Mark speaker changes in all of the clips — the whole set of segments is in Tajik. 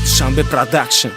Speaker 1: Dushanbe Production.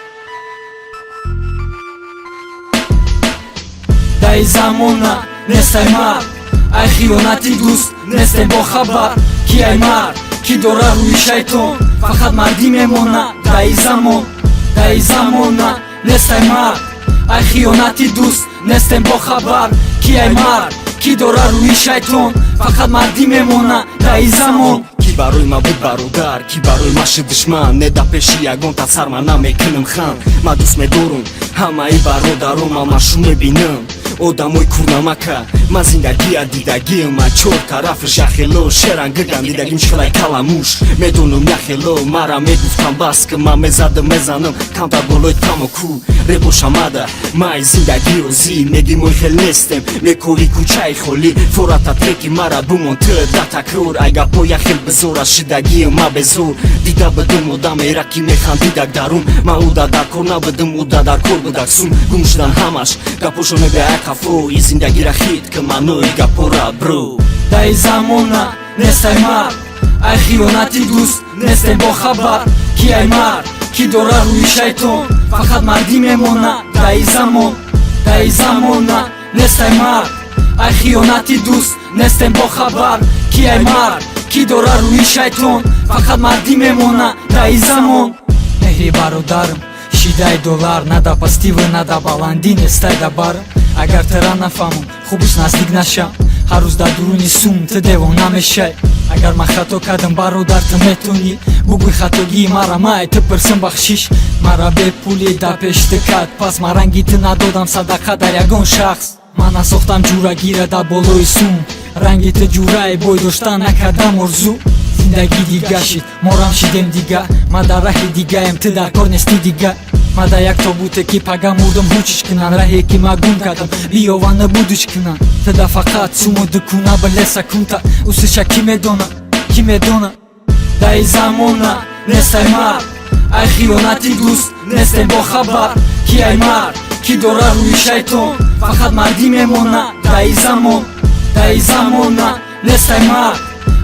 Speaker 2: дай замона нестай мард, ай хиёнати дӯст нестем бо хабар. Ки ай мард ки дора рӯи шайтон, фақат мардӣ мемонад. дай замона нестай мард, ай хиёнати дӯст нестем бо хабар. Ки ай мард ки дора рӯи шайтон, фақат мардӣ мемонад. дай замон
Speaker 1: Ки барои ма буд бародар, ки барои ма шуд душман. Не дар пеши ягон тасар ма намекунам хан. Ма дӯст медорам ҳамаи бародарома, машу мебинам одамои курнамака. Ма зиндагия дидагим, ма чор тарафаш яхело. Шеран гиргам дидагим шхелай каламуш. Медонам яхело мара мегуфтам бас ки ма мезадам мезанам камтар болои тамоку. Ребошамада маи зиндагиро зи, мегим ой хел нестем, мекори кӯчаи холӣ. Фората треки мара бумон ту да такрор. Ай гапо яхел бизор аз шидагим ма безор. Дида бидум одамера ки механдидак дарум. Ма уда дар кор набудам, уда дар кор будак сум. Гум шудан ҳамаш гапошо мегӯяд кафо. И зиндагира хит ки манои гапора бро.
Speaker 2: дай замона нестай мард, ай хиёнати дӯст нестем бо хабар. Ки ай мард ки дора рӯи шайтон, фақат мардӣ мемонад. дай замона нестай мард, ай хиёнати дӯст нестем бо хабар. Ки ай мард ки дора рӯи шайтон, фақат мардӣ мемонад. дай замон меҳри бародарам шидаи долар, на да пастивы на да баландӣ нестай да бар. Агар тира нафаҳмам хубиш наздик нашам, ҳар рӯз дар дуруни сум ту девона мешай. Агар ман хато кардам бародар ту метонӣ бугӯй хатогии мара, май ту пурсам бахшиш. Мара бе пули да пеш ту кард, пас ма ранги ту надодам садақа дар ягон шахс. Ман насохтам ҷурагира дар болои сум, ранги ту ҷураи бой доштан накардам орзу. Зиндагӣ дига шид, морам шидем дига, ма дар раҳи дигаем, ту дар кор нестӣ дига. Ма дар як тобуте ки пага мурдам ҳучиш кунан, раҳе ки ма гум кардам биёва набудуч кунан. Ту да фақат сумо дукуна билеса кунта, усиша ки медона. дай замона нестай мард, ай хиёнати дӯст нестем бо хабар. Ки ай мард ки дора рӯи шайтон, фақат мардӣ мемонад. дай замона нестай мард,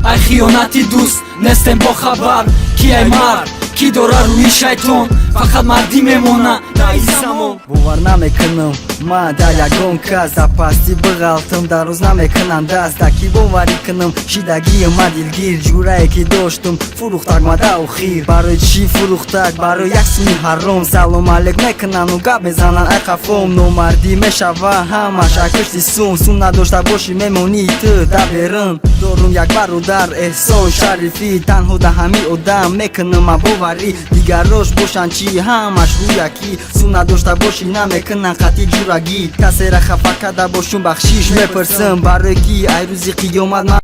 Speaker 2: ай хиёнати дӯст нестем бо хабар. Ки ай мард ки дора рӯи шайтон, фақат мардӣ мемонад. дай замон
Speaker 3: бовар намекунам ма дар ягон кас, дар пастӣ биғалтам дар рӯз намекунам даст. дар ки боварӣ кунам шидагии ма дилгир, ҷурае ки доштам фурӯхтак ма да охир. барои чӣ фурӯхтак? барои як суми ҳаром. салом алек мекунану гап мезананд, ай хафом. номардӣ мешава ҳамаш аз пешти сум, сум надошта бошӣ мемонӣ ту дар берун. дорум як бародар эҳсон шарифӣ, танҳо да ҳамин одам мекунам ма боварӣ. дигарош бошанд чӣ ҳамаш рӯякӣ, сум надошта бошӣ намекунанд қатъи ҷурагӣ. касера хафа карда бошум бахшиш мепурсам, барои ки ай рӯзи қиёмат